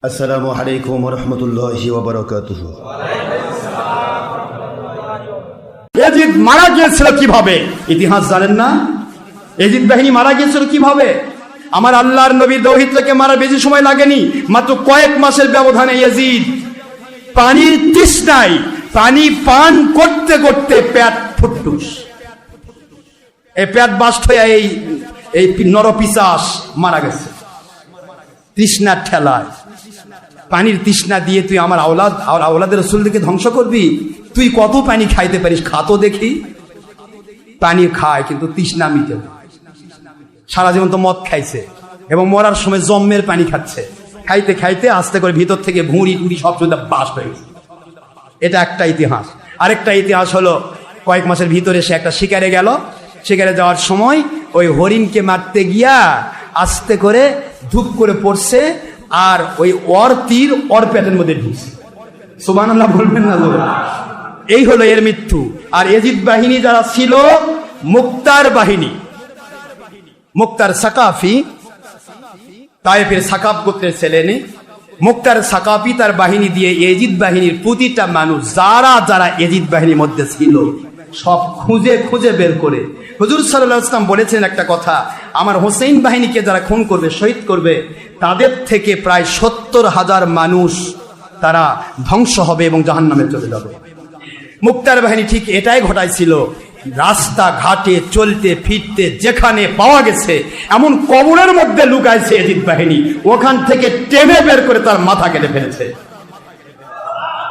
আসসালামু আলাইকুম ওয়া রাহমাতুল্লাহি ওয়া বারাকাতুহু। ইয়াজিদ মারা গিয়েছিল কিভাবে? ইতিহাস জানেন না? ইয়াজিদ বাহিনী মারা গিয়েছিল কিভাবে? আমার আল্লাহর নবী দৌহিত্রকে মারা বেশি সময় লাগেনি, মাত্র কয়েক মাসের ব্যবধানে ইয়াজিদ পানির তৃষ্ণায় পানি পান করতে করতে পেট ফুটুস, এই পেট বাস্ট হয়ে এই নরপিশাচ মারা গেছে তৃষ্ণার ঠেলায়। পানির তৃষ্ণা দিয়ে তুই আমার আওলাদের রাসূলকে ধ্বংস করবি? তুই কত পানি খাইতে পারিস? খাতো দেখি। পানি খায় কিন্তু তৃষ্ণা মিটে না। সারা জীবন তো মদ খাইছে এবং মরার সময় জম্মের পানি খাচ্ছে। খাইতে খাইতে আস্তে করে ভিতর থেকে ভুঁড়ি টুড়ি সব সুবিধা বাস হয়ে গেছে। এটা একটা ইতিহাস। আরেকটা ইতিহাস হলো, কয়েক মাসের ভিতরে সে একটা শিকারে গেল। শিকারে যাওয়ার সময় ওই হরিণকে মারতে গিয়া আস্তে করে ধূপ করে পড়ছে, আর ওই ওর তীর ওর পেটের মধ্যে ঢুকছে। সুবহানাল্লাহ বলবেন না? এই হলো এর মৃত্যু। আর ইয়াজিদ বাহিনী যারা ছিল মুক্তার বাহিনী, মুক্তার সাকাফি, তায়েফের সাকাফ গোত্রের ছেলে নেই, মুক্তার সাকাফি তার বাহিনী দিয়ে ইয়াজিদ বাহিনীর প্রতিটা মানুষ যারা যারা ইয়াজিদ বাহিনীর মধ্যে ছিল সব খুঁজে খুঁজে বের করে, হুজুর সাল্লাল্লাহু আলাইহি ওয়াসাল্লাম বলেছেন একটা কথা, আমার হোসেন বাহিনীকে যারা খুন করবে, শহীদ করবে, তাদের থেকে প্রায় ৭০,০০০ মানুষ তারা ধ্বংস হবে এবং জাহান্নামে চলে যাবে। মুক্তার বাহিনী ঠিক এটাই ঘটাইছিল। রাস্তা ঘাটে চলতে ফিরতে যেখানে পাওয়া গেছে এমন কবরের মধ্যে লুকাইছে ইয়াজিদ বাহিনী, ওখান থেকে টেনে বের করে তার মাথা কেটে ফেলেছে।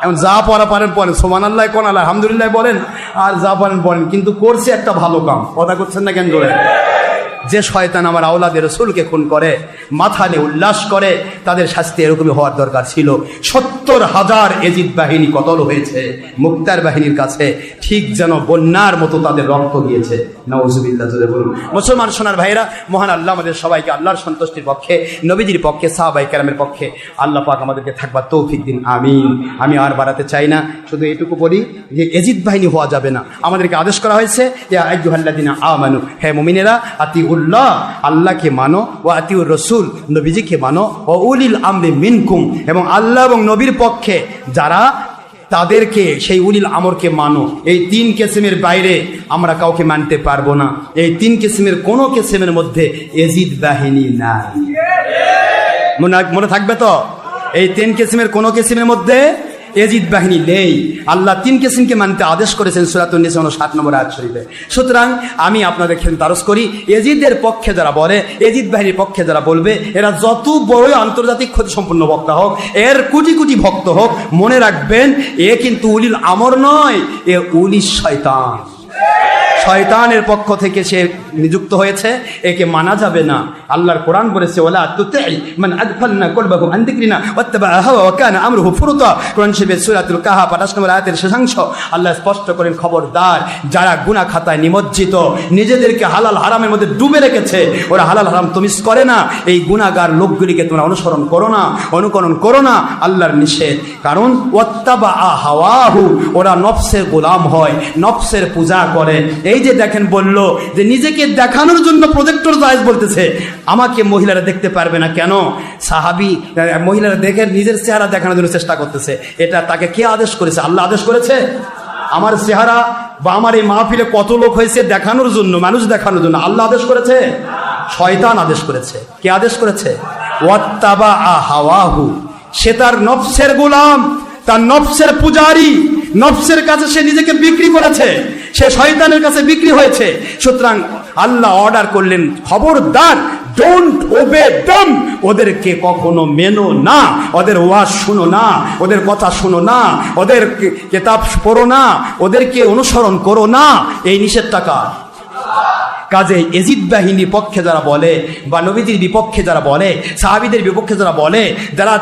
এখন যা পড়া পারেন পড়েন, সুবহানাল্লাহ কোন আলহামদুলিল্লাহ বলেন, আর যা পারেন পড়েন, কিন্তু করছে একটা ভালো কাম। কথা করছেন না কেন জোরে? যে শয়তান আমার আওলাদের রাসূলকে খুন করে, মাথা নিয়ে উল্লাস করে, তাদের শাস্তি এরকমই হওয়ার দরকার ছিল। ৭০,০০০ ইয়াজিদ বাহিনী কতল হয়েছে মুক্তার বাহিনীর কাছে, ঠিক যেন বন্যার মতো তাদের রক্ত গিয়েছে। নাউজুবিল্লাহ জোরে বলুন। মুসলমান সোনার ভাইরা, মহান আল্লাহ আমাদের সবাইকে আল্লাহর সন্তুষ্টির পক্ষে, নবীজির পক্ষে, সাহাবায়ে কেরামের পক্ষে আল্লাহ পাক আমাদেরকে থাকবার তৌফিক দিন, আমিন। আমি আর বাড়াতে চাই না, শুধু এটুকু বলি যে ইয়াজিদ বাহিনী হওয়া যাবে না। আমাদেরকে আদেশ করা হয়েছে, ইয়া আইয়ুহাল্লাযিনা আমানু, হে মুমিনেরা, আতিউল্লাহ, আল্লাহকে মানো, ও আতিউর রাসূল, নবীজিকে মানো, ও উলিল আমরি মিনকুম, এবং আল্লাহ এবং নবীর পক্ষে যারা, তাদেরকে, সেই উলিল আমরকে মানো। এই ৩ কিসমের বাইরে আমরা কাউকে মানতে পারবো না। এই ৩ কিসমের কোনো কিসমের মধ্যে ইয়াজিদ বাহিনী নাই। মনে থাকবে তো? এই ৩ কিসমের কোনো কিসমের মধ্যে ইয়াজিদ বাহিনী নেই। আল্লাহ ৩ কিসমকে মানতে আদেশ করেছেন সূরাতুন নিসা ৭ নম্বর আয়াত শরীফে। সুতরাং আমি আপনাদের ক্ষেত্রে তারস করি, ইয়াজিদের পক্ষে যারা বলে, ইয়াজিদ বাহিনীর পক্ষে যারা বলবে, এরা যত বড় আন্তর্জাতিক ক্ষতি সম্পন্ন বক্তা হোক, এর কোটি কোটি ভক্ত হোক, মনে রাখবেন এ কিন্তু উলিল আমর নয়, এ উলিল শয়তান। শয়তানের পক্ষ থেকে সে নিযুক্ত হয়েছে, একে মানা যাবে না। আল্লাহর কোরআন বলেছে, ওয়ালা তুতি মান আদফালনা কলবাহু আন যিকরিনা ওয়াত্তাবা হাওয়া ওয়া কানা আমরুহু ফুরুতা। কোরআন শরীফের সূরাতুল কাহাফ ২৮ নম্বর আয়াতের শেষাংশ আল্লাহ স্পষ্ট করেন, খবরদার যারা গুনাহ খাতায় নিমজ্জিত, নিজেদেরকে হালাল হারামের মধ্যে ডুবে রেখেছে, ওরা হালাল হারাম তমিজ করে না, এই গুনাহগার লোকগুলিকে তোমরা অনুসরণ করো না, অনুকরণ করো না, আল্লাহর নিষেধ। কারণ ওয়াত্তাবা হাওয়াহু, ওরা নফসের গোলাম হয়, নফসের পূজা করে। এই যে দেখেন বলল যে নিজেকে দেখানোর জন্য প্রজেক্টর জায়েজ বলতেছে, আমাকে মহিলারা দেখতে পারবে না কেন? সাহাবী মহিলারা দেখে নিজের চেহারা দেখানোর জন্য চেষ্টা করতেছে। এটা তাকে কে আদেশ করেছে? আল্লাহ আদেশ করেছে? আমার চেহারা বা আমার এই মাহফিলে কত লোক হয়েছে দেখানোর জন্য, মানুষ দেখানোর জন্য আল্লাহ আদেশ করেছে? শয়তান আদেশ করেছে। কে আদেশ করেছে? ওয়াত্তাবা হাওয়াহু, সে তার নফসের গোলাম, তার নফসের পূজারী, নফসের কাছে সে নিজেকে বিক্রি করেছে, সে শয়তানের কাছে বিক্রি হয়েছে। সুতরাং আল্লাহ অর্ডার করলেন, খবরদার, ডোন্ট ওবে দেম, ওদেরকে কখনো মেনো না, ওদের ওয়াজ শুনো না, ওদের কথা শুনো না, ওদের কিতাব পড়ো না, ওদেরকে অনুসরণ করো না। এই নিষেধটা কার? কাজে ইয়াজিদ বাহিনীর পক্ষে যারা বলে, বা নবীজির বিপক্ষে যারা বলে, সাহাবীদের বিপক্ষে যারা বলে, যারা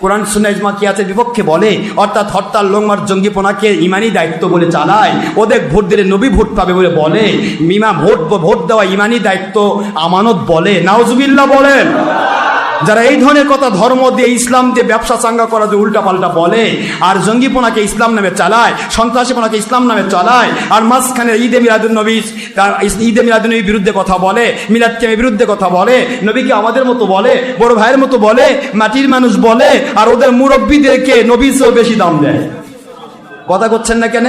কোরআন সুন্নাহ ইজমা কিয়াসের বিপক্ষে বলে, অর্থাৎ হরতাল লংমার জঙ্গিপনাকে ইমানি দায়িত্ব বলে চালায়, ওদের ভোট দিলে নবী ভোট পাবে বলে বলে, ভোট দেওয়া ইমানি দায়িত্ব আমানত বলে, নাউজুবিল্লাহ বলেন। যারা এই ধরনের কথা ধর্ম দিয়ে ইসলাম দিয়ে ব্যবসা চাঙ্গা করা যে উল্টা পাল্টা বলে, আর জঙ্গিপনাকে ইসলাম নামে চালায়, সন্ত্রাসীপনাকে ইসলাম নামে চালায়, আর মাঝখানে ঈদে মিলাদুন্নবী বিরুদ্ধে কথা বলে, মিলাদকে বিরুদ্ধে কথা বলে, নবীকে আমাদের মতো বলে, বড় ভাইয়ের মতো বলে, মাটির মানুষ বলে, আর ওদের মুরব্বীদেরকে নবীর চেয়েও বেশি দাম দেয়। কথা করছেন না কেন?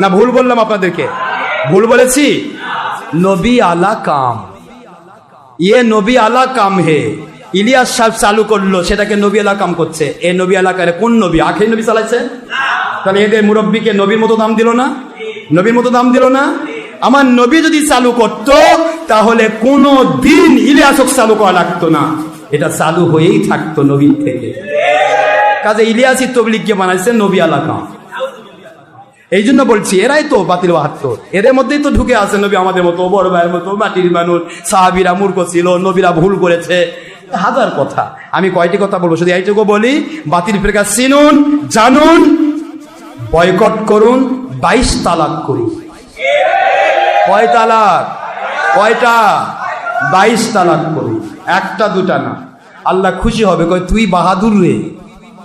না ভুল বললাম আপনাদেরকে? ভুল বলেছি? নবী আলা কাম, ইয়ে নবী আলা কাম হে। ইলিয়াস সাহেব চালু করলো, সেটাকে নবী আলা কাম করছে। এ নবী আলা কারে কোন নবী? আখের নবী চালাইছে। তাহলে এদের মুরব্বীকে নবীর মতো দাম দিল না? নবীর মতো দাম দিল না? আমার নবী যদি চালু করত তাহলে কোনো দিন ইলিয়াসক চালু করা লাগতো না, এটা চালু হয়েই থাকতো নবীর থেকে। কাজে ইলিয়াসী তবলিগকে বানাইছে নবী আলা কাম। এই জন্য বলছি, এরাই তো বাতিল 72, এদের মধ্যেই তো ঢুকে আছে নবী আমাদের মতো, বড় ভাইয়ের মতো, মাটির মানুষ, সাহাবীরা মূর্খ ছিল, নবীরা ভুল করেছে, হাজার কথা। আমি কয়টি কথা বলবো, শুধু এইটুকু বলি, বাতিল ফিরকা চিনুন, জানুন, বয়কট করুন, 22 তালাক করুন। কয় তালাক? কয়টা? 22 তালাক করুন, একটা দুটা না। আল্লাহ খুশি হবে, কয় তুই বাহাদুর রে,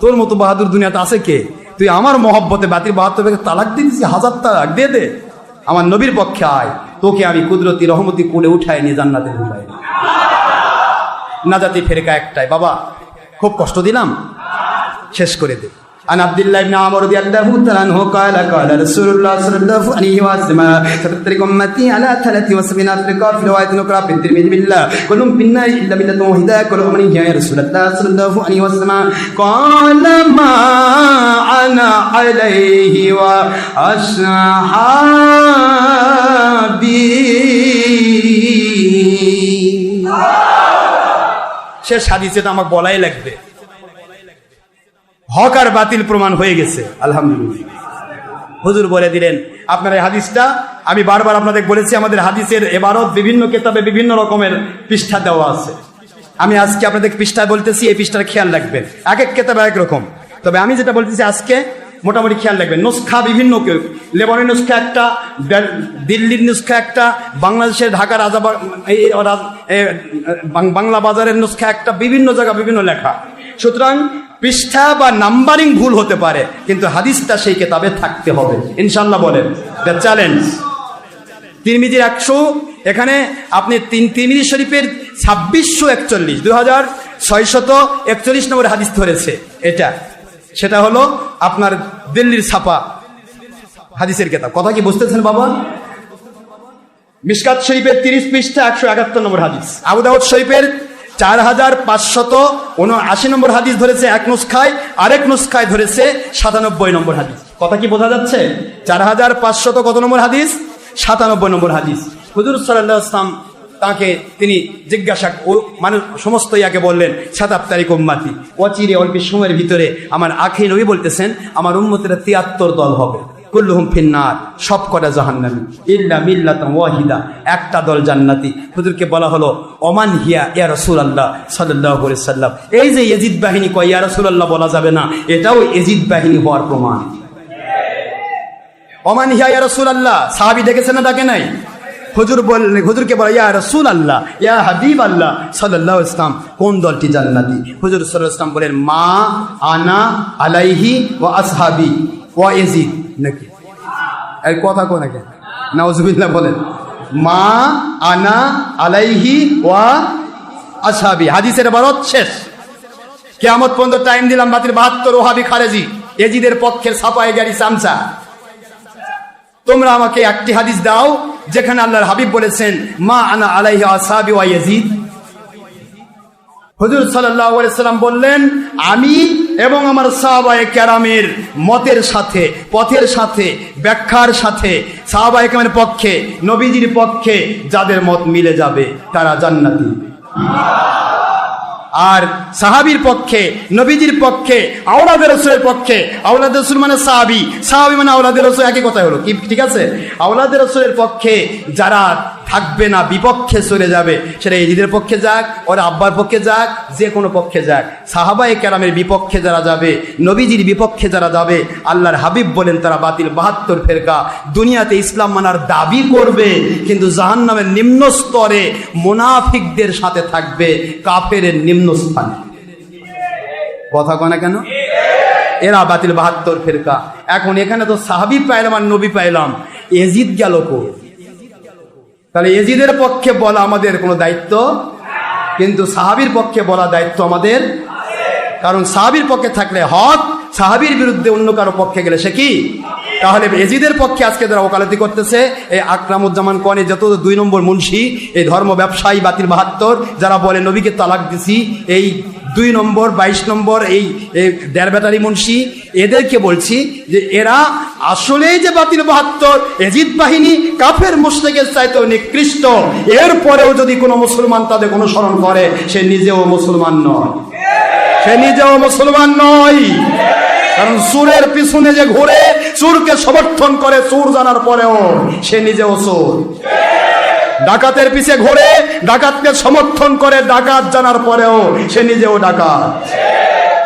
তোর মতো বাহাদুর দুনিয়াতে আছে কে? তুই আমার মহব্বতে বাতিল 72 তালাক দিয়েছিস, 1000 তালাক দিয়ে দে, আমার নবীর পক্ষে আয়, তোকে আমি কুদরতি রহমতি কোলে উঠাই নিয়ে জান্নাতে ঢুকাই। নাজাতি ফেরকা একটাই। বাবা খুব কষ্ট দিলাম, শেষ করে দে। عن عبد الله بن عمرو رضي الله تعالى عنه قال قال رسول الله صلى الله عليه وسلم ستفترق امتي على 73 فرقه في روايه اخرى في الترمذي بالله كلهم في النار الا مله واحده كلهم من يا رسول الله صلى الله عليه وسلم قال ما انا عليه واصحابي। শেষ হাদিস, এটা আমাকে বলাই লাগবে। হক আর বাতিল প্রমাণ হয়ে গেছে, আলহামদুলিল্লাহ। হুজুর বলে দিলেন আপনার এই হাদিসটা, আমি বারবার আপনাদের বলেছি আমাদের হাদিসের এবারত বিভিন্ন কিতাবে বিভিন্ন রকমের পৃষ্ঠা দেওয়া আছে। আমি আজকে আপনাদের পৃষ্ঠায় বলতেছি, এই পৃষ্ঠার খেয়াল রাখবেন, এক এক কিতাবে এক রকম। তবে আমি যেটা বলতেছি আজকে মোটামুটি খেয়াল রাখবেন। নুসখা বিভিন্ন, কেউ লেবাননের নুসখা একটা, দিল্লির নুসখা একটা, বাংলাদেশের ঢাকার বাংলা বাজারের নুসখা একটা, বিভিন্ন জায়গা বিভিন্ন লেখা। সুতরাং পৃষ্ঠা বা নাম্বারিং ভুল হতে পারে, কিন্তু হাদিসটা সেই কিতাবে থাকতে হবে ইনশাআল্লাহ। বলেন, দ্য চ্যালেঞ্জ। তিরমিজির 100, এখানে আপনি তিরমিজি শরীফের 2641, 2641 নম্বর হাদিস ধরেছে এটা, সেটা হলো আপনার দিল্লির ছাপা হাদিসের কিতাব। কথা কি বুঝতেছেন বাবা? মিশকাত শরীফের 30 পৃষ্ঠা 171 নম্বর হাদিস। আবু দাউদ শরীফের 4579 নম্বর হাদিস ধরেছে এক নুসখায়, আরেক নুসখায় ধরেছে 97 নম্বর হাদিস। কথা কি বোঝা যাচ্ছে? 4500 কত নম্বর হাদিস? 97 নম্বর হাদিস। হুজুর সাল্লাল্লাহু আলাইহি ওয়াসাল্লাম তাকে তিনি জিজ্ঞাসা, মানুষ সমস্ত ইয়াকে বললেন 77 উম্মতি, অচিরে অল্প সময়ের ভিতরে আমার আখি নবী বলতেছেন আমার উম্মতেরা 73 দল হবে, কুল্লুহুম ফিন্নার, সব কটা জাহান্নামী, ইল্লা মিল্লাতান ওয়াহিদা, একটা দল জান্নাতি। হুজুরকে বলা হলো ওমান হিয়া ইয়া রাসূলুল্লাহ সাল্লাল্লাহু আলাইহি সাল্লাম। এই যে ইয়াজিদ বাহিনী কয় ইয়া রাসূলুল্লাহ বলা যাবে না, এটাও ইয়াজিদ বাহিনী হওয়ার প্রমাণ। ওমান হিয়া ইয়া রাসূলুল্লাহ, সাহাবী ডেকেছেন না ডাকে নাই? হুজুর বললেন, হুজুরকে বলা ইয়া রাসূলুল্লাহ ইয়া হাবিবাল্লাহ সাল্লাল্লাহু আলাইহি ওয়াসাল্লাম, কোন দলটি জান্নাতি? হুজুর সাল্লাল্লাহু আলাইহি ওয়াসাল্লাম বলেন মা আনা আলাইহি ওয়া আসহাবি ওয়া ইয়াজিদ। নাকি এই কথা কোন নাকি? নাউজুবিল্লাহ। বলেন মা আনা আলাইহি ওয়া আসহাবি। হাদিসের ইবারত শেষ। কিয়ামত পর্যন্ত টাইম দিলাম, বাতিল 72 ওহাবি খারেজি ইয়াজিদের পক্ষের ছাপায় গাড়ি চামচা, তোমরা আমাকে একটি হাদিস দাও যেখানে আল্লাহর হাবিব বলেছেন মা আনা আলাইহি ওয়া আসহাবি ওয়া ইয়াজিদ। হুজুর সাল্লাল্লাহু আলাইহি সাল্লাম বললেন আমি এবং আমার সাহাবায়ে কেরামের মতের সাথে, পথের সাথে, ব্যাখ্যার সাথে, সাহাবায়ে কেরামের পক্ষে, নবীজির পক্ষে যাদের মত মিলে যাবে তারা জান্নাতি। আর সাহাবীর পক্ষে, নবীজির পক্ষে, আওলাদে রাসূলের পক্ষে, আওলাদে রাসূল মানে সাহাবী, সাহাবী মানে আওলাদে রাসূল, একই কথা হলো কি? ঠিক আছে। আওলাদে রাসূলের পক্ষে যারা থাকবে না, বিপক্ষে চলে যাবে। সেটা এজিদের পক্ষে যাক, ওর আব্বার পক্ষে যাক, যে কোনো পক্ষে যাক। সাহাবায়ে কেরামের বিপক্ষে যারা যাবে, নবীজির বিপক্ষে যারা যাবে, আল্লাহর হাবিব বলেন তারা বাতিল 72 ফেরকা। দুনিয়াতে ইসলাম মানার দাবি করবে, কিন্তু জাহান্নামের নিম্ন স্তরে মুনাফিকদের সাথে থাকবে, কাফেরের নিম্ন স্থানে। কথা কয় না কেন? এরা বাতিল 72 ফেরকা। এখন এখানে তো সাহাবী পাইলাম আর নবী পাইলাম, এজিদ গেল কো? তাহলে এজিদের পক্ষে বলা আমাদের কোনো দায়িত্ব, কিন্তু সাহাবীর পক্ষে বলা দায়িত্ব আমাদের। কারণ সাহাবীর পক্ষে থাকলে হক, সাহাবীর বিরুদ্ধে অন্য কারো পক্ষে গেলে সে কি? তাহলে এজিদের পক্ষে আজকে যারা ওকালতি করতেছে, এই আকরামুজ্জামান কনে যত 2 নম্বর মুন্সি, এই ধর্ম ব্যবসায়ী বাতিল 72 যারা বলে নবীকে তালাক দিছি, এই 2 নম্বর 22 নম্বর এই দেড় ব্যাটারি মুন্সি, এদেরকে বলছি যে এরা আসলেই যে বাতিল 72 এজিদ বাহিনী কাফের মুশরিকের চাইতেও নিকৃষ্ট। এরপরেও যদি কোনো মুসলমান তাদের অনুসরণ করে, সে নিজেও মুসলমান নয়, সে নিজেও মুসলমান নয়। কারণ চোরের পিছনে যে ঘুরে, চোরকে সমর্থন করে চোর জানার পরেও সে নিজেও চোর। ডাকাতের পিছে ঘুরে, ডাকাতকে সমর্থন করে ডাকাত জানার পরেও সে নিজেও ডাকাত।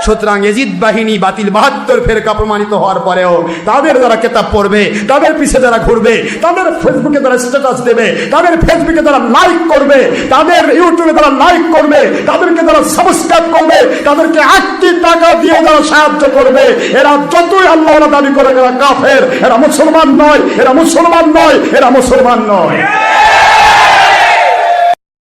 সুতরাং এজিদ বাহিনী বাতিল 72 ফেরকা প্রমাণিত হওয়ার পরেও তাদের যারা কেতাব পড়বে, তাদের পিছে যারা ঘুরবে, তাদের ফেসবুকে যারা স্ট্যাটাস দেবে, তাদের ফেসবুকে যারা লাইক করবে, তাদের ইউটিউবে যারা লাইক করবে, তাদেরকে যারা সাবস্ক্রাইব করবে, তাদেরকে 8 টাকা দিয়ে যারা সাহায্য করবে, এরা যতই আল্লাহর দাবি করে এরা কাফের, এরা মুসলমান নয়, এরা মুসলমান নয়, এরা মুসলমান নয়।